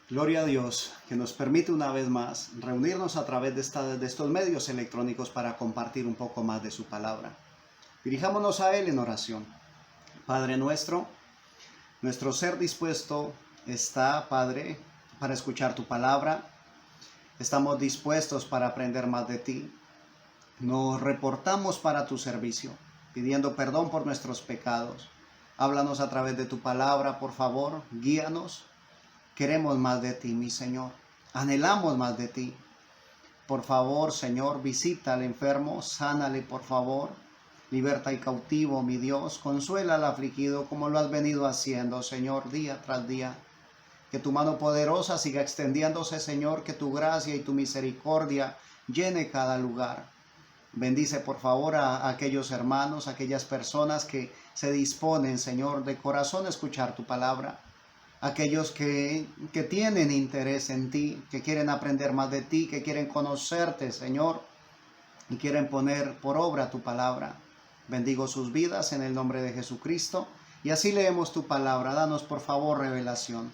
Gloria a Dios que nos permite una vez más reunirnos a través de estos medios electrónicos para compartir un poco más de su palabra. Dirijámonos a Él en oración. Padre nuestro ser dispuesto está, Padre, para escuchar tu palabra. Estamos dispuestos para aprender más de ti. Nos reportamos para tu servicio, pidiendo perdón por nuestros pecados. Háblanos a través de tu palabra, por favor, guíanos. Queremos más de ti, mi Señor. Anhelamos más de ti. Por favor, Señor, visita al enfermo, sánale, por favor. Liberta al cautivo, mi Dios. Consuela al afligido como lo has venido haciendo, Señor, día tras día. Que tu mano poderosa siga extendiéndose, Señor. Que tu gracia y tu misericordia llene cada lugar. Bendice, por favor, a aquellos hermanos, a aquellas personas que se disponen, Señor, de corazón a escuchar tu palabra. Aquellos que tienen interés en ti, que quieren aprender más de ti, que quieren conocerte, Señor, y quieren poner por obra tu palabra. Bendigo sus vidas en el nombre de Jesucristo. Y así leemos tu palabra. Danos, por favor, revelación.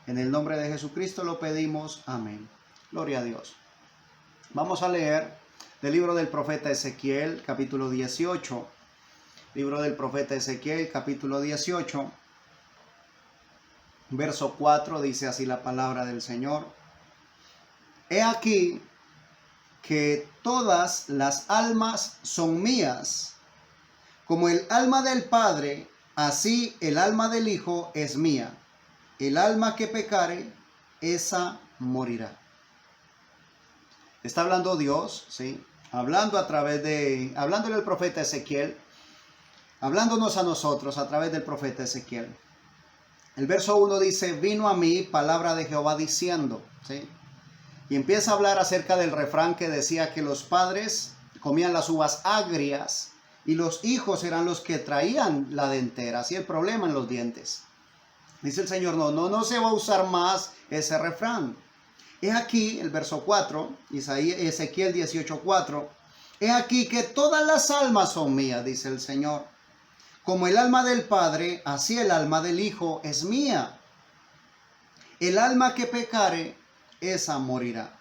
En el nombre de Jesucristo lo pedimos. Amén. Gloria a Dios. Vamos a leer del libro del profeta Ezequiel, capítulo 18. Libro del profeta Ezequiel, capítulo 18. Verso 4 dice así la palabra del Señor. He aquí que todas las almas son mías. Como el alma del Padre, así el alma del Hijo es mía. El alma que pecare, esa morirá. Está hablando Dios, ¿sí? Hablándole al profeta Ezequiel, hablándonos a nosotros a través del profeta Ezequiel. El verso 1 dice, vino a mí palabra de Jehová diciendo, ¿sí? Y empieza a hablar acerca del refrán que decía que los padres comían las uvas agrias y los hijos eran los que traían la dentera, así el problema en los dientes. Dice el Señor, no se va a usar más ese refrán. He aquí, el verso 4, Ezequiel 18:4, he aquí que todas las almas son mías, dice el Señor. Como el alma del Padre, así el alma del Hijo es mía. El alma que pecare, esa morirá.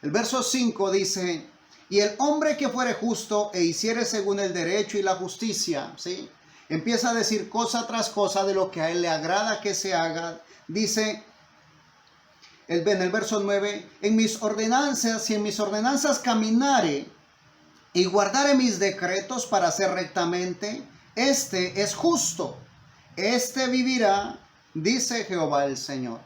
El verso 5 dice, y el hombre que fuere justo e hiciere según el derecho y la justicia, ¿sí? Empieza a decir cosa tras cosa de lo que a él le agrada que se haga. Dice en el verso 9, en mis ordenanzas caminare y guardare mis decretos para hacer rectamente, este es justo, este vivirá, dice Jehová el Señor.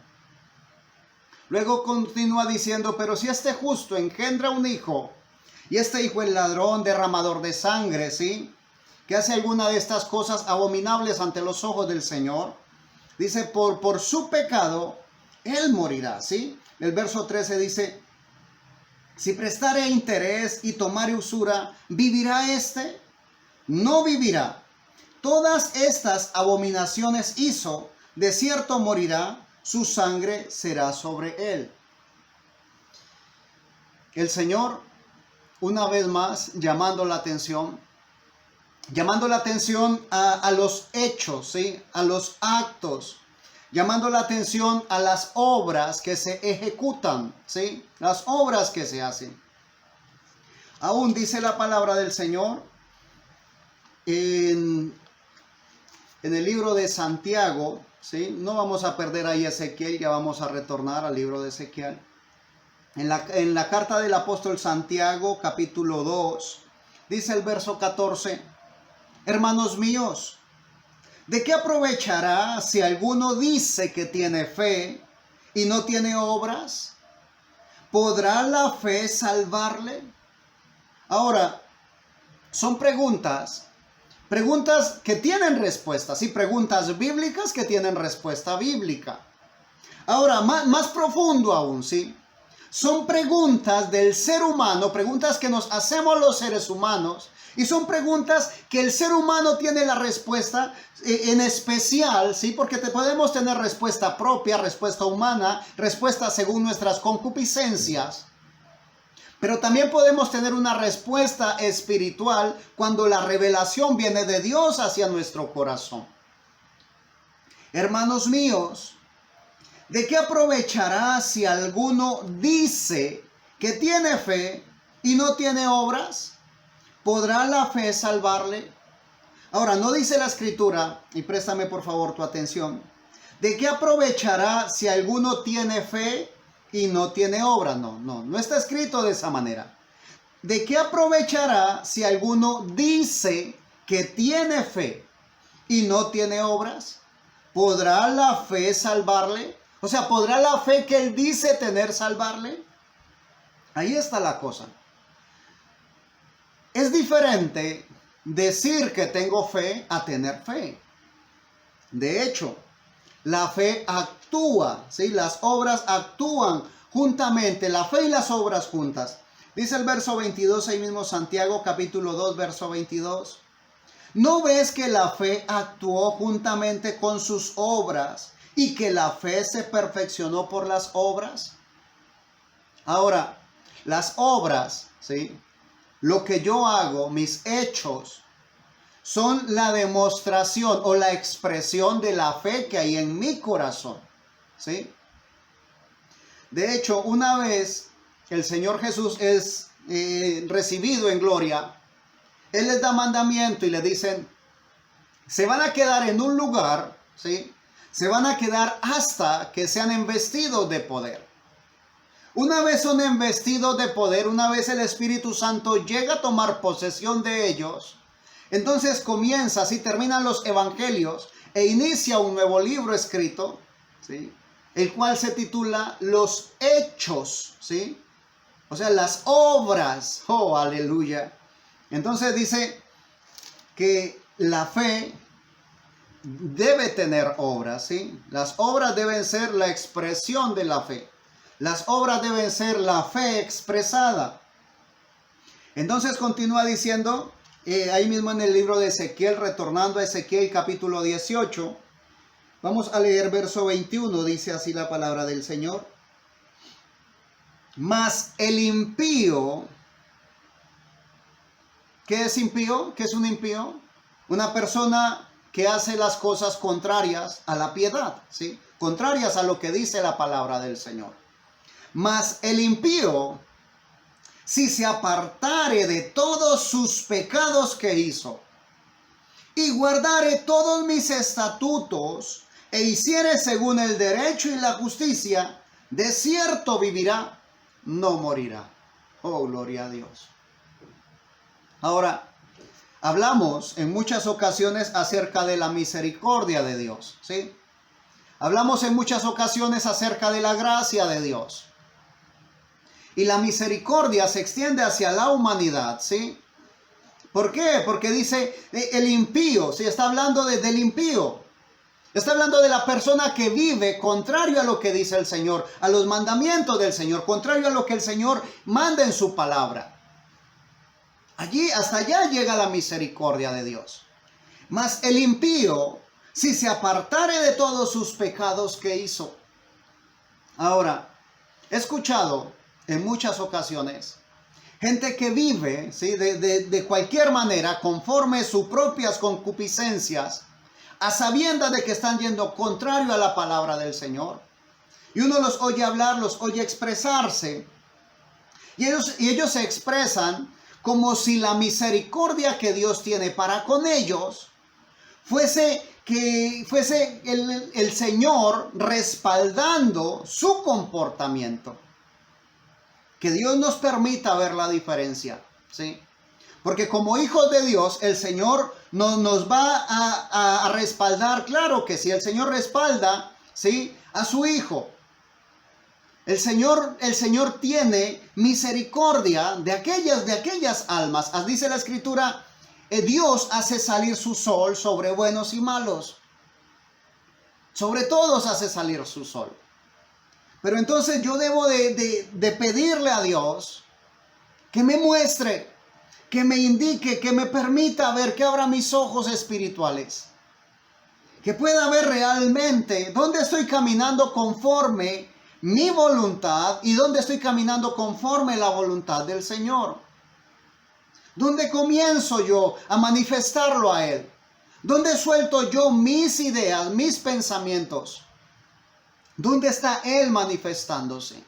Luego continúa diciendo, pero si este justo engendra un hijo, y este hijo es ladrón, derramador de sangre, ¿sí? Que hace alguna de estas cosas abominables ante los ojos del Señor, dice, por su pecado, él morirá, ¿sí? El verso 13 dice, si prestare interés y tomare usura, ¿vivirá este? No vivirá. Todas estas abominaciones hizo, de cierto morirá, su sangre será sobre él. El Señor, una vez más, llamando la atención a los hechos, ¿sí? A los actos, llamando la atención a las obras que se ejecutan, ¿sí? Las obras que se hacen. Aún dice la palabra del Señor en el libro de Santiago, ¿sí? No vamos a perder ahí Ezequiel, ya vamos a retornar al libro de Ezequiel. En la carta del apóstol Santiago, capítulo 2, dice el verso 14, hermanos míos, ¿de qué aprovechará si alguno dice que tiene fe y no tiene obras? ¿Podrá la fe salvarle? Ahora, son preguntas que tienen respuesta, sí, preguntas bíblicas que tienen respuesta bíblica. Ahora, más profundo aún, sí, son preguntas del ser humano, preguntas que nos hacemos los seres humanos, y son preguntas que el ser humano tiene la respuesta en especial, ¿sí? Porque podemos tener respuesta propia, respuesta humana, respuesta según nuestras concupiscencias. Pero también podemos tener una respuesta espiritual cuando la revelación viene de Dios hacia nuestro corazón. Hermanos míos, ¿De qué aprovechará si alguno dice que tiene fe y no tiene obras? ¿Podrá la fe salvarle? Ahora, no dice la escritura, y préstame por favor tu atención, ¿de qué aprovechará si alguno tiene fe y no tiene obra? No está escrito de esa manera. ¿De qué aprovechará si alguno dice que tiene fe y no tiene obras? ¿Podrá la fe salvarle? O sea, ¿podrá la fe que él dice tener salvarle? Ahí está la cosa. Es diferente decir que tengo fe a tener fe. De hecho, la fe actúa, ¿sí? Las obras actúan juntamente, la fe y las obras juntas. Dice el verso 22, ahí mismo Santiago capítulo 2, verso 22. ¿No ves que la fe actuó juntamente con sus obras y que la fe se perfeccionó por las obras? Ahora, las obras, ¿sí? Lo que yo hago, mis hechos, son la demostración o la expresión de la fe que hay en mi corazón, ¿sí? De hecho, una vez el Señor Jesús es recibido en gloria, Él les da mandamiento y le dicen, se van a quedar en un lugar, ¿sí? Se van a quedar hasta que sean investidos de poder. Una vez son investidos de poder, una vez el Espíritu Santo llega a tomar posesión de ellos, entonces comienza, así terminan los evangelios e inicia un nuevo libro escrito, ¿sí? El cual se titula Los Hechos, ¿sí? O sea, las obras. ¡Oh, aleluya! Entonces dice que la fe debe tener obras, ¿sí? Las obras deben ser la expresión de la fe. Las obras deben ser la fe expresada. Entonces continúa diciendo, ahí mismo en el libro de Ezequiel, retornando a Ezequiel capítulo 18, vamos a leer verso 21, dice así la palabra del Señor. Mas el impío, ¿qué es impío? ¿Qué es un impío? Una persona que hace las cosas contrarias a la piedad, ¿sí? Contrarias a lo que dice la palabra del Señor. Mas el impío, si se apartare de todos sus pecados que hizo, y guardare todos mis estatutos, e hiciere según el derecho y la justicia, de cierto vivirá, no morirá. Oh, gloria a Dios. Ahora, hablamos en muchas ocasiones acerca de la misericordia de Dios, ¿sí? Hablamos en muchas ocasiones acerca de la gracia de Dios. Y la misericordia se extiende hacia la humanidad, ¿sí? ¿Por qué? Porque dice el impío, ¿sí? Está hablando del impío. Está hablando de la persona que vive contrario a lo que dice el Señor, a los mandamientos del Señor, contrario a lo que el Señor manda en su palabra. Allí, hasta allá llega la misericordia de Dios. Mas el impío, si se apartare de todos sus pecados que hizo. Ahora, he escuchado en muchas ocasiones gente que vive, ¿sí? de cualquier manera, conforme sus propias concupiscencias, a sabiendas de que están yendo contrario a la palabra del Señor. Y uno los oye hablar, los oye expresarse. Y ellos se expresan como si la misericordia que Dios tiene para con ellos fuese el Señor respaldando su comportamiento. Que Dios nos permita ver la diferencia, ¿sí? Porque como hijos de Dios, el Señor nos va a respaldar. Claro que sí, el Señor respalda, ¿sí? A su Hijo. El Señor tiene misericordia de aquellas almas. Dice la Escritura, Dios hace salir su sol sobre buenos y malos. Sobre todos hace salir su sol. Pero entonces yo debo de pedirle a Dios que me muestre, que me indique, que me permita ver, que abra mis ojos espirituales. Que pueda ver realmente dónde estoy caminando conforme mi voluntad y dónde estoy caminando conforme la voluntad del Señor. ¿Dónde comienzo yo a manifestarlo a Él? ¿Dónde suelto yo mis ideas, mis pensamientos? ¿Dónde está Él manifestándose?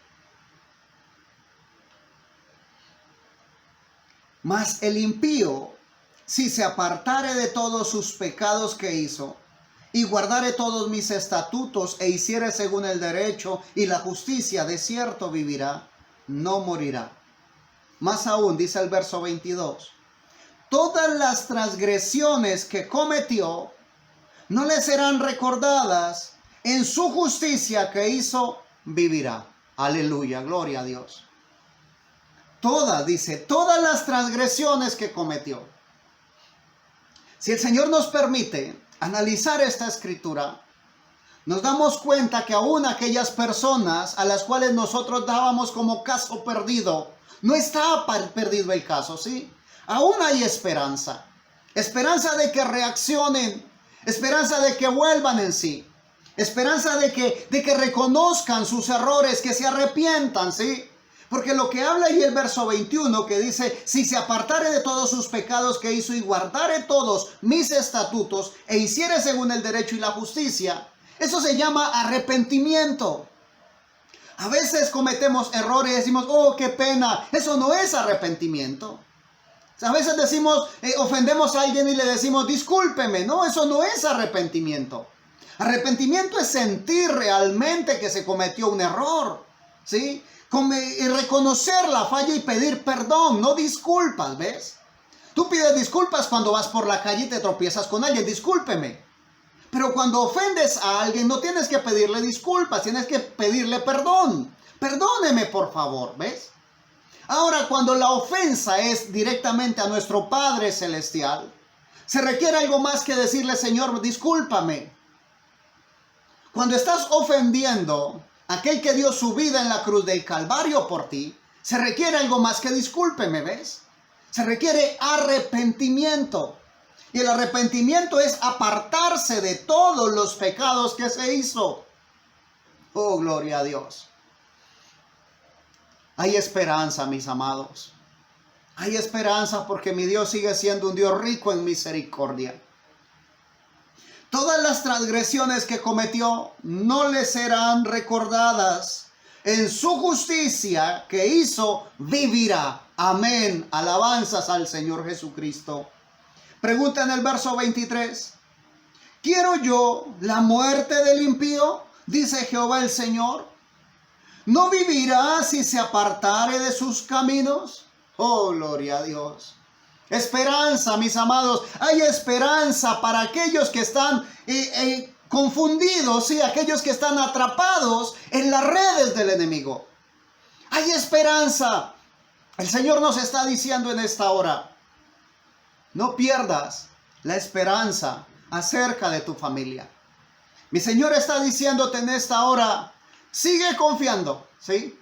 Mas el impío, si se apartare de todos sus pecados que hizo, y guardare todos mis estatutos, e hiciere según el derecho y la justicia, de cierto vivirá, no morirá. Más aún, dice el verso 22, todas las transgresiones que cometió no le serán recordadas, en su justicia que hizo, vivirá. Aleluya, gloria a Dios. Todas, dice, todas las transgresiones que cometió. Si el Señor nos permite analizar esta escritura, nos damos cuenta que aún aquellas personas a las cuales nosotros dábamos como caso perdido, no está perdido el caso, ¿sí? Aún hay esperanza. Esperanza de que reaccionen, esperanza de que vuelvan en sí, esperanza de que reconozcan sus errores, que se arrepientan, ¿sí? Porque lo que habla ahí el verso 21 que dice, si se apartare de todos sus pecados que hizo y guardare todos mis estatutos e hiciere según el derecho y la justicia, eso se llama arrepentimiento. A veces cometemos errores y decimos, oh, qué pena. Eso no es arrepentimiento. A veces decimos, ofendemos a alguien y le decimos, discúlpeme. No, eso no es arrepentimiento. Arrepentimiento es sentir realmente que se cometió un error, ¿sí? Y reconocer la falla y pedir perdón, no disculpas, ¿ves? Tú pides disculpas cuando vas por la calle y te tropiezas con alguien, discúlpeme. Pero cuando ofendes a alguien no tienes que pedirle disculpas, tienes que pedirle perdón. Perdóneme, por favor, ¿ves? Ahora, cuando la ofensa es directamente a nuestro Padre Celestial, se requiere algo más que decirle, Señor, discúlpame. Cuando estás ofendiendo a aquel que dio su vida en la cruz del Calvario por ti, se requiere algo más que discúlpeme, ¿ves? Se requiere arrepentimiento. Y el arrepentimiento es apartarse de todos los pecados que se hizo. Oh, gloria a Dios. Hay esperanza, mis amados. Hay esperanza porque mi Dios sigue siendo un Dios rico en misericordia. Todas las transgresiones que cometió no le serán recordadas. En su justicia que hizo, vivirá. Amén. Alabanzas al Señor Jesucristo. Pregunta en el verso 23. ¿Quiero yo la muerte del impío? Dice Jehová el Señor. ¿No vivirá si se apartare de sus caminos? Oh, gloria a Dios. Esperanza, mis amados. Hay esperanza para aquellos que están confundidos, ¿sí? Aquellos que están atrapados en las redes del enemigo. Hay esperanza. El Señor nos está diciendo en esta hora, no pierdas la esperanza acerca de tu familia. Mi Señor está diciéndote en esta hora, sigue confiando, ¿sí?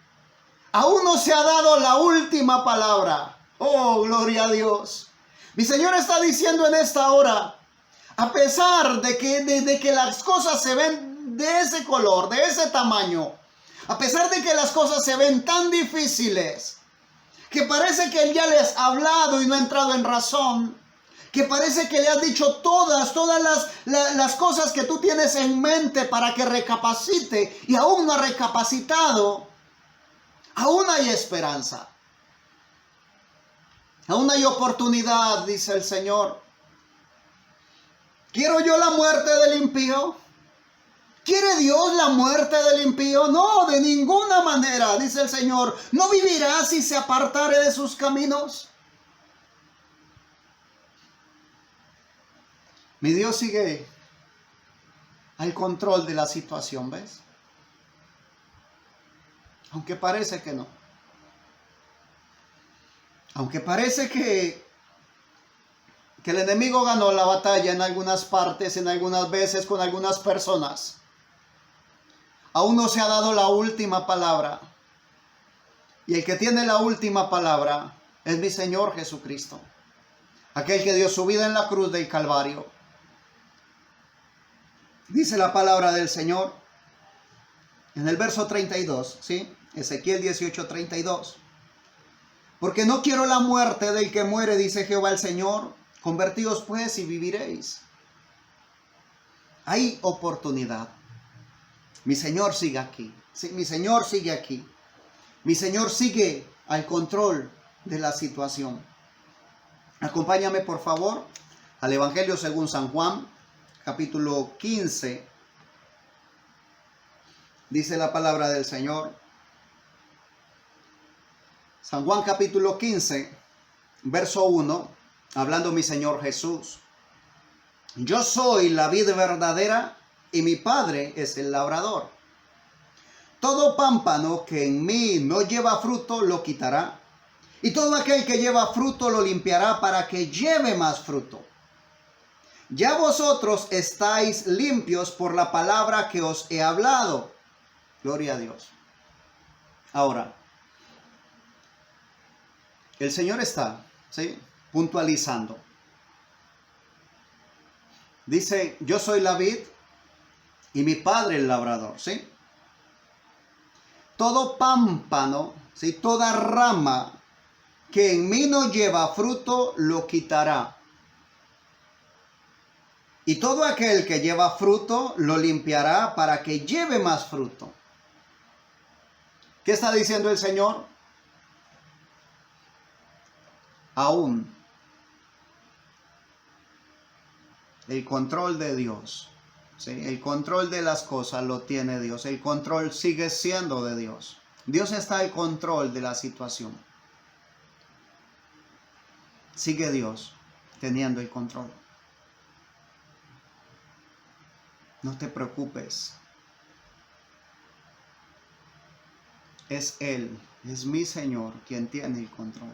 Aún no se ha dado la última palabra. Oh, gloria a Dios. Mi Señor está diciendo en esta hora, a pesar de que las cosas se ven de ese color, de ese tamaño, a pesar de que las cosas se ven tan difíciles, que parece que Él ya les ha hablado y no ha entrado en razón, que parece que le has dicho todas las cosas que tú tienes en mente para que recapacite y aún no ha recapacitado, aún hay esperanza. Aún hay oportunidad, dice el Señor. ¿Quiero yo la muerte del impío? ¿Quiere Dios la muerte del impío? No, de ninguna manera, dice el Señor. ¿No vivirá si se apartare de sus caminos? Mi Dios sigue al control de la situación, ¿ves? Aunque parece que no. Aunque parece que el enemigo ganó la batalla en algunas partes, en algunas veces, con algunas personas, aún no se ha dado la última palabra. Y el que tiene la última palabra es mi Señor Jesucristo, aquel que dio su vida en la cruz del Calvario. Dice la palabra del Señor en el verso 32, ¿sí? Ezequiel 18:32. Porque no quiero la muerte del que muere, dice Jehová el Señor. Convertíos pues y viviréis. Hay oportunidad. Mi Señor sigue aquí. Sí, mi Señor sigue aquí. Mi Señor sigue al control de la situación. Acompáñame por favor al Evangelio según San Juan, capítulo 15. Dice la palabra del Señor. San Juan capítulo 15, verso 1, hablando mi Señor Jesús. Yo soy la vid verdadera y mi Padre es el labrador. Todo pámpano que en mí no lleva fruto lo quitará, y todo aquel que lleva fruto lo limpiará para que lleve más fruto. Ya vosotros estáis limpios por la palabra que os he hablado. Gloria a Dios. Ahora, el Señor está, ¿sí?, puntualizando. Dice, yo soy la vid y mi Padre el labrador, ¿sí? Todo pámpano, ¿sí?, toda rama que en mí no lleva fruto, lo quitará. Y todo aquel que lleva fruto, lo limpiará para que lleve más fruto. ¿Qué está diciendo el Señor? Aún el control de Dios, ¿sí?, el control de las cosas lo tiene Dios. El control sigue siendo de Dios. Dios está al control de la situación. Sigue Dios teniendo el control. No te preocupes. Es Él, es mi Señor quien tiene el control.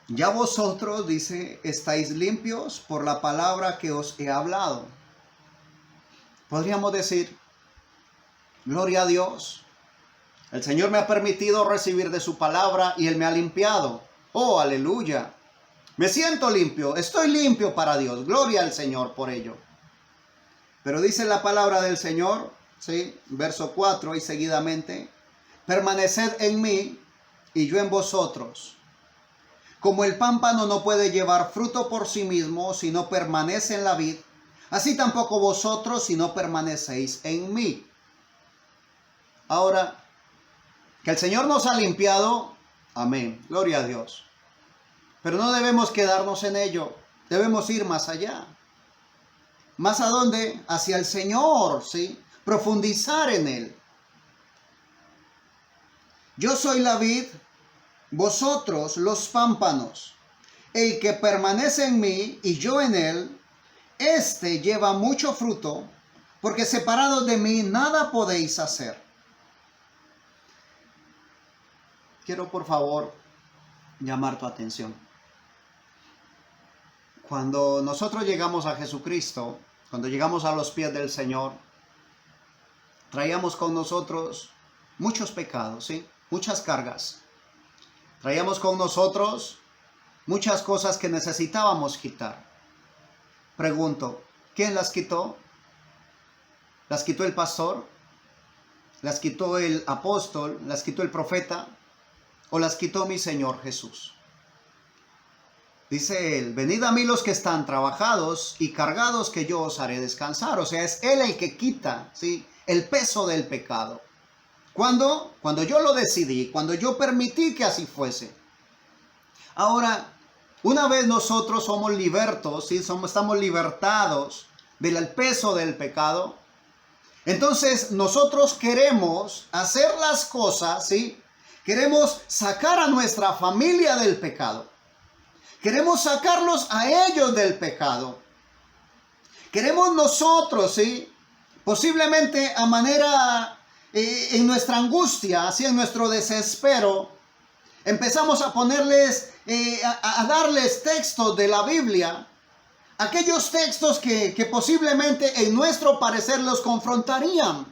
Ya vosotros, dice, estáis limpios por la palabra que os he hablado. Podríamos decir, gloria a Dios. El Señor me ha permitido recibir de su palabra y Él me ha limpiado. Oh, aleluya. Me siento limpio, estoy limpio para Dios. Gloria al Señor por ello. Pero dice la palabra del Señor, ¿sí?, verso 4 y seguidamente, permaneced en mí y yo en vosotros. Como el pámpano no puede llevar fruto por sí mismo si no permanece en la vid, así tampoco vosotros si no permanecéis en mí. Ahora, que el Señor nos ha limpiado, amén, gloria a Dios. Pero no debemos quedarnos en ello, debemos ir más allá. ¿Más a dónde? Hacia el Señor, ¿sí? Profundizar en Él. Yo soy la vid, vosotros los pámpanos. El que permanece en mí y yo en él, éste lleva mucho fruto, porque separados de mí nada podéis hacer. Quiero por favor llamar tu atención. Cuando nosotros llegamos a Jesucristo, cuando llegamos a los pies del Señor, traíamos con nosotros muchos pecados, ¿sí?, muchas cargas. Traíamos con nosotros muchas cosas que necesitábamos quitar. Pregunto, ¿quién las quitó? ¿Las quitó el pastor? ¿Las quitó el apóstol? ¿Las quitó el profeta? ¿O las quitó mi Señor Jesús? Dice Él, venid a mí los que están trabajados y cargados, que yo os haré descansar. O sea, es Él el que quita, ¿sí?, el peso del pecado. ¿Cuándo? Cuando yo lo decidí, cuando yo permití que así fuese. Ahora, una vez nosotros somos libertos, ¿sí?, estamos libertados del peso del pecado, entonces nosotros queremos hacer las cosas, ¿sí?, queremos sacar a nuestra familia del pecado. Queremos sacarlos a ellos del pecado. Queremos nosotros, ¿sí?, posiblemente a manera, en nuestra angustia, así en nuestro desespero, empezamos a ponerles, a darles textos de la Biblia, aquellos textos que posiblemente en nuestro parecer los confrontarían.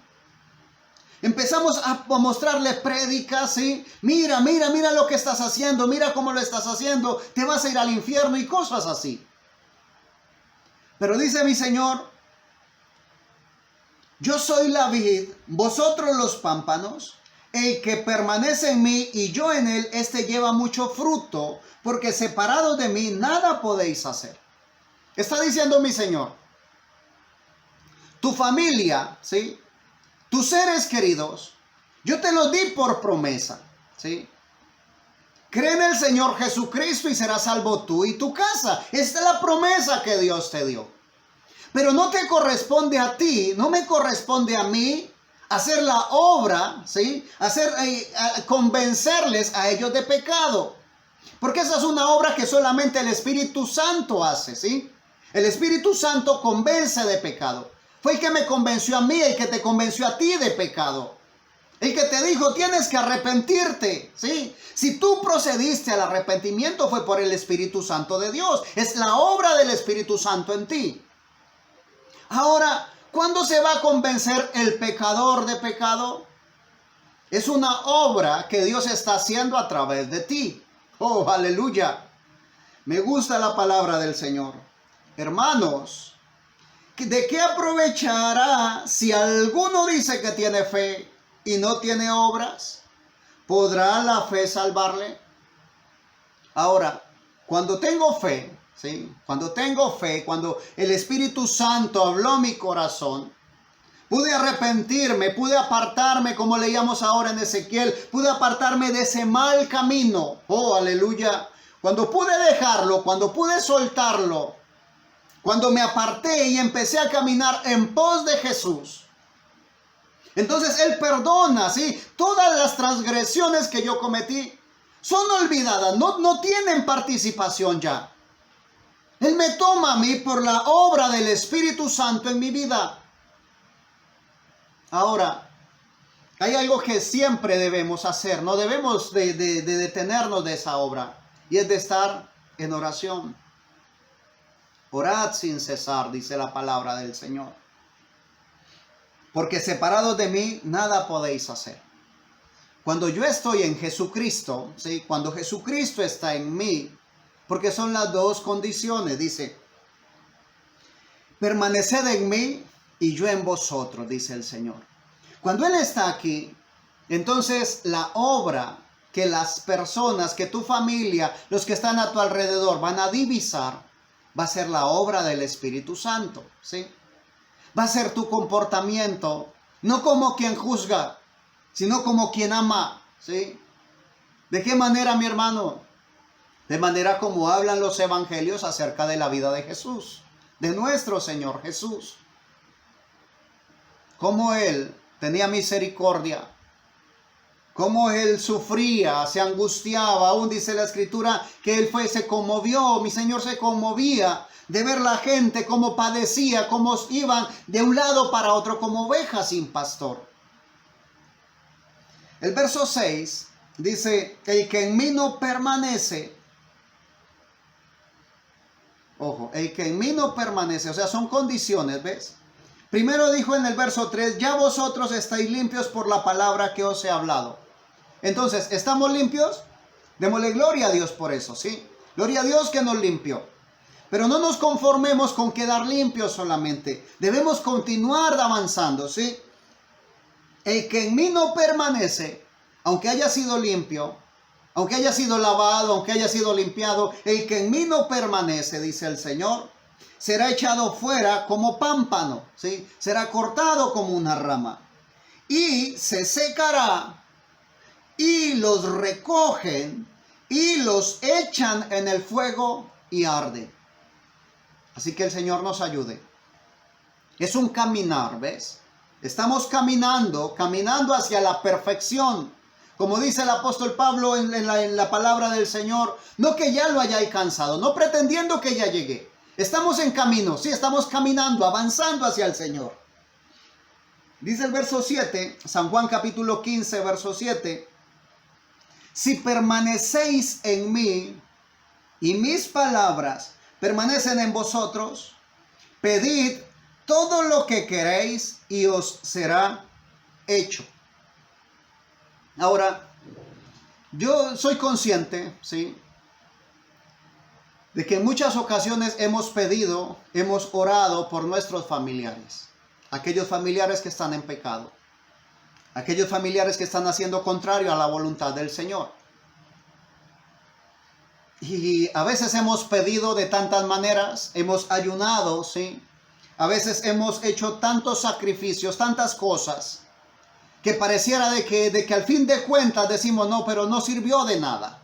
Empezamos a mostrarle prédicas, ¿sí? Mira lo que estás haciendo, mira cómo lo estás haciendo, te vas a ir al infierno y cosas así. Pero dice mi Señor, yo soy la vid, vosotros los pámpanos, el que permanece en mí y yo en él, este lleva mucho fruto, porque separados de mí nada podéis hacer. Está diciendo mi Señor, tu familia, ¿sí? Tus seres queridos, yo te los di por promesa, ¿sí? Cree en el Señor Jesucristo y serás salvo tú y tu casa. Esta es la promesa que Dios te dio. Pero no te corresponde a ti, no me corresponde a mí hacer la obra, ¿sí? Convencerles a ellos de pecado. Porque esa es una obra que solamente el Espíritu Santo hace, ¿sí? El Espíritu Santo convence de pecado. Fue el que me convenció a mí, el que te convenció a ti de pecado. El que te dijo, tienes que arrepentirte, ¿sí? Si tú procediste al arrepentimiento fue por el Espíritu Santo de Dios. Es la obra del Espíritu Santo en ti. Ahora, ¿cuándo se va a convencer el pecador de pecado? Es una obra que Dios está haciendo a través de ti. Oh, aleluya. Me gusta la palabra del Señor. Hermanos, ¿de qué aprovechará si alguno dice que tiene fe y no tiene obras? ¿Podrá la fe salvarle? Ahora, cuando tengo fe, ¿sí? Cuando tengo fe, cuando el Espíritu Santo habló mi corazón, pude arrepentirme, pude apartarme, como leíamos ahora en Ezequiel, pude apartarme de ese mal camino. Oh, aleluya. Cuando pude dejarlo, cuando pude soltarlo, cuando me aparté y empecé a caminar en pos de Jesús, entonces Él perdona, ¿sí? Todas las transgresiones que yo cometí son olvidadas, no tienen participación ya. Él me toma a mí por la obra del Espíritu Santo en mi vida. Ahora, hay algo que siempre debemos hacer, no debemos de detenernos de esa obra, y es de estar en oración. Orad sin cesar, dice la palabra del Señor. Porque separados de mí, nada podéis hacer. Cuando yo estoy en Jesucristo, ¿sí? Cuando Jesucristo está en mí, porque son las dos condiciones, dice, permaneced en mí y yo en vosotros, dice el Señor. Cuando Él está aquí, entonces la obra que las personas, que tu familia, los que están a tu alrededor van a divisar, va a ser la obra del Espíritu Santo, ¿sí? Va a ser tu comportamiento, no como quien juzga, sino como quien ama, ¿sí? ¿De qué manera, mi hermano? De manera como hablan los evangelios acerca de la vida de Jesús, de nuestro Señor Jesús. Cómo Él tenía misericordia, cómo Él sufría, se angustiaba. Aún dice la Escritura que Él se conmovió, mi Señor se conmovía de ver la gente cómo padecía, cómo iban de un lado para otro como ovejas sin pastor. El verso 6 dice, el que en mí no permanece, ojo, el que en mí no permanece, o sea, son condiciones, ¿ves? Primero dijo en el verso 3, ya vosotros estáis limpios por la palabra que os he hablado. Entonces, ¿estamos limpios? Démosle gloria a Dios por eso, ¿sí? Gloria a Dios que nos limpió. Pero no nos conformemos con quedar limpios solamente. Debemos continuar avanzando, ¿sí? El que en mí no permanece, aunque haya sido limpio, aunque haya sido lavado, aunque haya sido limpiado, el que en mí no permanece, dice el Señor, será echado fuera como pámpano, ¿sí? Será cortado como una rama. Y se secará, y los recogen, y los echan en el fuego y arde. Así que el Señor nos ayude. Es un caminar, ¿ves? Estamos caminando hacia la perfección. Como dice el apóstol Pablo en la palabra del Señor, no que ya lo haya alcanzado, no pretendiendo que ya llegué. Estamos en camino, sí, estamos caminando, avanzando hacia el Señor. Dice el verso 7, San Juan capítulo 15, verso 7. Si permanecéis en mí y mis palabras permanecen en vosotros, pedid todo lo que queréis y os será hecho. Ahora, yo soy consciente, ¿sí?, de que en muchas ocasiones hemos pedido, hemos orado por nuestros familiares. Aquellos familiares que están en pecado. Aquellos familiares que están haciendo contrario a la voluntad del Señor. Y a veces hemos pedido de tantas maneras, hemos ayunado, ¿sí? a veces hemos hecho tantos sacrificios, tantas cosas, que pareciera de que al fin de cuentas decimos, no, pero no sirvió de nada.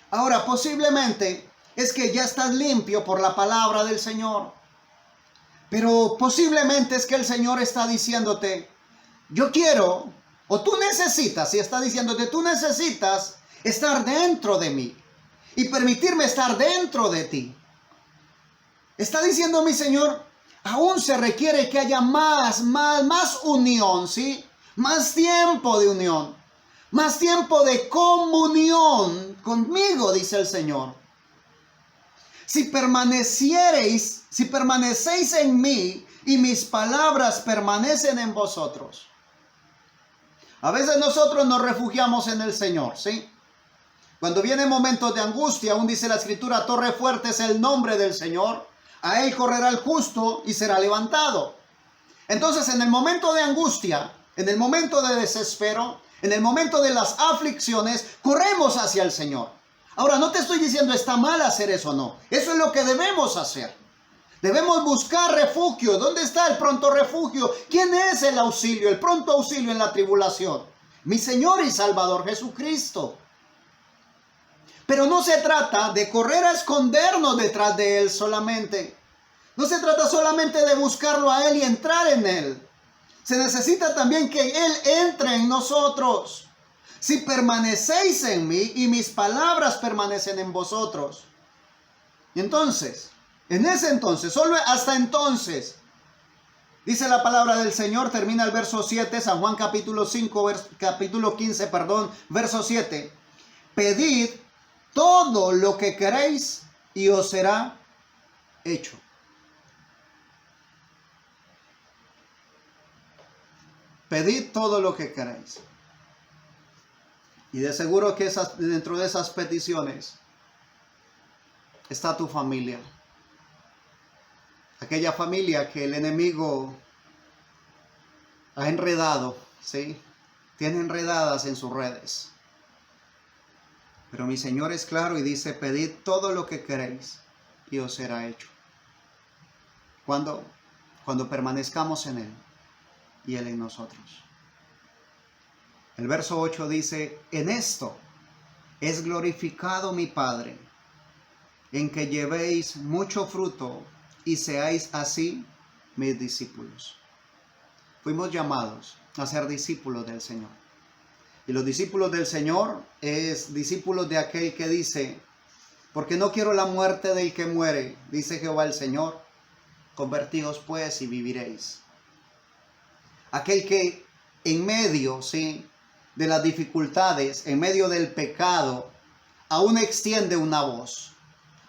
Ahora, posiblemente es que ya estás limpio por la palabra del Señor. Pero posiblemente es que el Señor está diciéndote, yo quiero, o tú necesitas, y está diciéndote, tú necesitas estar dentro de mí y permitirme estar dentro de ti. Está diciendo mi Señor, aún se requiere que haya más unión, ¿sí? Más tiempo de unión, más tiempo de comunión conmigo, dice el Señor. Si permaneciereis, si permanecéis en mí y mis palabras permanecen en vosotros. A veces nosotros nos refugiamos en el Señor, ¿sí? Cuando vienen momentos de angustia, aún dice la Escritura, torre fuerte es el nombre del Señor. A él correrá el justo y será levantado. Entonces, en el momento de angustia, en el momento de desespero, en el momento de las aflicciones, corremos hacia el Señor. Ahora, no te estoy diciendo está mal hacer eso, no. Eso es lo que debemos hacer. Debemos buscar refugio. ¿Dónde está el pronto refugio? ¿Quién es el auxilio, el pronto auxilio en la tribulación? Mi Señor y Salvador Jesucristo. Pero no se trata de correr a escondernos detrás de Él solamente. No se trata solamente de buscarlo a Él y entrar en Él. Se necesita también que Él entre en nosotros. Si permanecéis en mí y mis palabras permanecen en vosotros. Y entonces, en ese entonces, solo hasta entonces, dice la palabra del Señor, termina el verso 7, San Juan capítulo 15, verso 7. Pedid todo lo que queréis y os será hecho. Pedid todo lo que queréis. Y de seguro que dentro de esas peticiones está tu familia. Aquella familia que el enemigo ha enredado, ¿sí? Tiene enredadas en sus redes. Pero mi Señor es claro y dice, pedid todo lo que queréis y os será hecho. Cuando permanezcamos en Él y Él en nosotros. El verso 8 dice, en esto es glorificado mi Padre, en que llevéis mucho fruto y seáis así mis discípulos. Fuimos llamados a ser discípulos del Señor. Y los discípulos del Señor es discípulos de aquel que dice, porque no quiero la muerte del que muere, dice Jehová el Señor, convertíos pues y viviréis. Aquel que en medio, ¿sí?, de las dificultades, en medio del pecado, aún extiende una voz,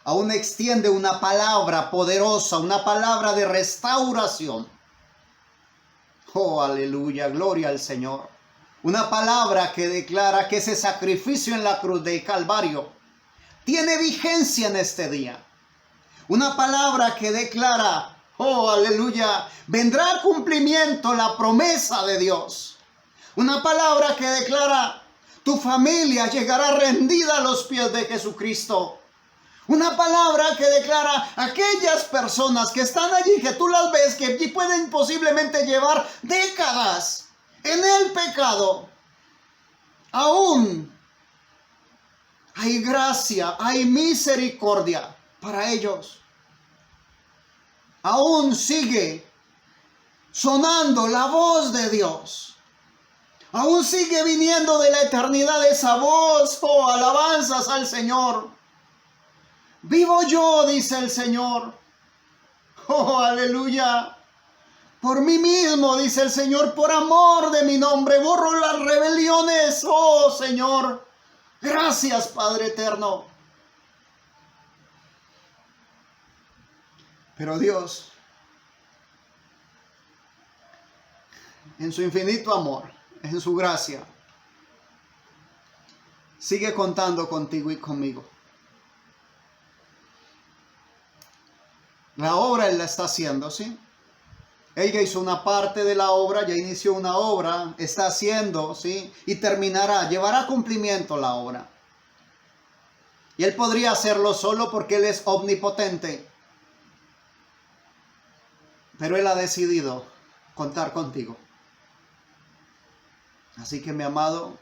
aún extiende una palabra poderosa, una palabra de restauración. Oh, aleluya, gloria al Señor. Una palabra que declara que ese sacrificio en la cruz del Calvario tiene vigencia en este día. Una palabra que declara, oh, aleluya, vendrá a cumplimiento la promesa de Dios. Una palabra que declara, tu familia llegará rendida a los pies de Jesucristo. Una palabra que declara, aquellas personas que están allí, que tú las ves, que pueden posiblemente llevar décadas en el pecado, aún hay gracia, hay misericordia para ellos. Aún sigue sonando la voz de Dios. Aún sigue viniendo de la eternidad esa voz, oh, alabanzas al Señor. Vivo yo, dice el Señor. Oh, aleluya. Por mí mismo, dice el Señor, por amor de mi nombre, borro las rebeliones, oh Señor. Gracias, Padre eterno. Pero Dios, en su infinito amor, en su gracia, sigue contando contigo y conmigo. La obra Él la está haciendo, ¿sí? Él ya hizo una parte de la obra, ya inició una obra, está haciendo, ¿sí? Y terminará, llevará a cumplimiento la obra. Y Él podría hacerlo solo porque Él es omnipotente. pero Él ha decidido contar contigo. Así que, mi amado,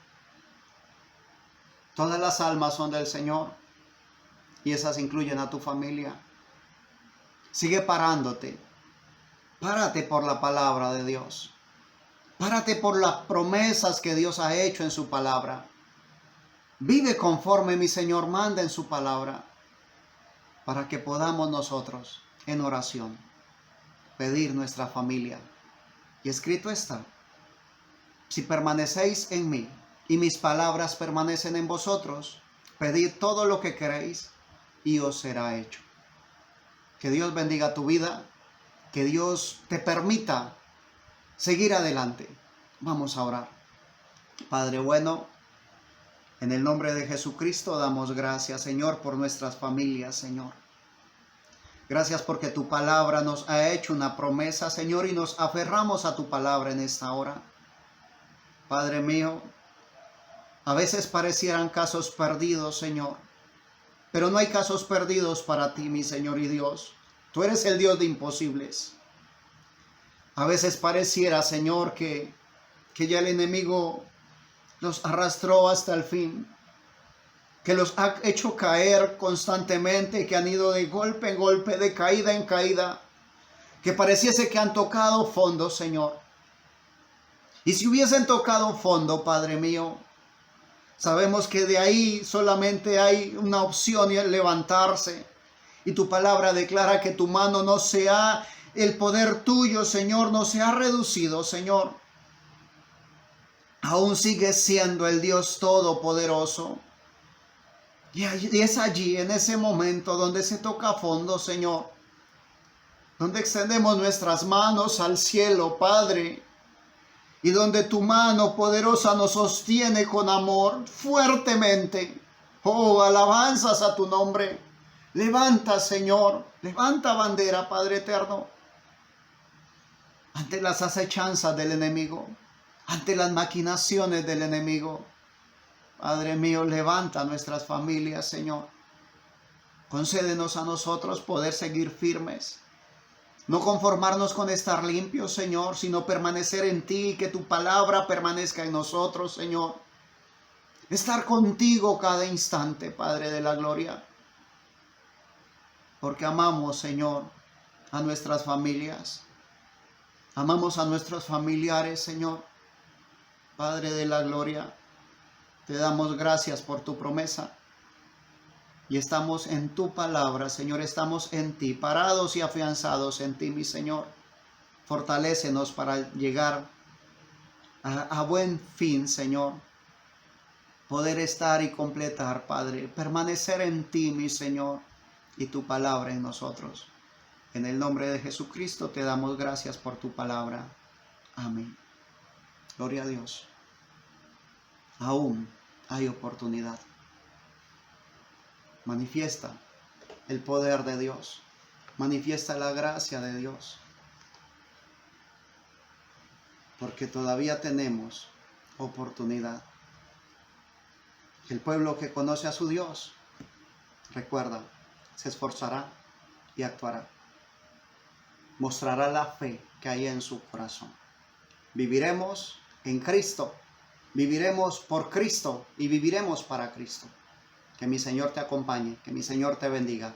todas las almas son del Señor y esas incluyen a tu familia. Sigue parándote. Párate por la palabra de Dios. Párate por las promesas que Dios ha hecho en su palabra. Vive conforme mi Señor manda en su palabra, para que podamos nosotros en oración pedir nuestra familia. Y escrito está: si permanecéis en mí y mis palabras permanecen en vosotros, pedid todo lo que queréis y os será hecho. Que Dios bendiga tu vida, que Dios te permita seguir adelante. Vamos a orar. Padre bueno, en el nombre de Jesucristo damos gracias, Señor, por nuestras familias, Señor. Gracias porque tu palabra nos ha hecho una promesa, Señor, y nos aferramos a tu palabra en esta hora. Padre mío, a veces parecieran casos perdidos, Señor, pero no hay casos perdidos para ti, mi Señor y Dios. Tú eres el Dios de imposibles. A veces pareciera, Señor, que ya el enemigo los arrastró hasta el fin, que los ha hecho caer constantemente, que han ido de golpe en golpe, de caída en caída, que pareciese que han tocado fondo, Señor. Y si hubiesen tocado fondo, Padre mío, sabemos que de ahí solamente hay una opción, y es levantarse. Y tu palabra declara que tu mano no se ha, el poder tuyo, Señor, no se ha reducido, Señor. Aún sigues siendo el Dios todopoderoso. Y es allí, en ese momento, donde se toca a fondo, Señor, donde extendemos nuestras manos al cielo, Padre, y donde tu mano poderosa nos sostiene con amor fuertemente. Oh, alabanzas a tu nombre. Levanta, Señor, levanta bandera, Padre eterno, ante las acechanzas del enemigo, ante las maquinaciones del enemigo. Padre mío, levanta nuestras familias, Señor. Concédenos a nosotros poder seguir firmes. No conformarnos con estar limpios, Señor, sino permanecer en ti y que tu palabra permanezca en nosotros, Señor. Estar contigo cada instante, Padre de la gloria. Porque amamos, Señor, a nuestras familias. Amamos a nuestros familiares, Señor. Padre de la gloria, te damos gracias por tu promesa. Y estamos en tu palabra, Señor, estamos en ti, parados y afianzados en ti, mi Señor. Fortalécenos para llegar a buen fin, Señor. Poder estar y completar, Padre, permanecer en ti, mi Señor, y tu palabra en nosotros. En el nombre de Jesucristo te damos gracias por tu palabra. Amén. Gloria a Dios. Aún hay oportunidad. Manifiesta el poder de Dios. Manifiesta la gracia de Dios. Porque todavía tenemos oportunidad. El pueblo que conoce a su Dios, recuerda, se esforzará y actuará. Mostrará la fe que hay en su corazón. Viviremos en Cristo. Viviremos por Cristo y viviremos para Cristo. Que mi Señor te acompañe, que mi Señor te bendiga.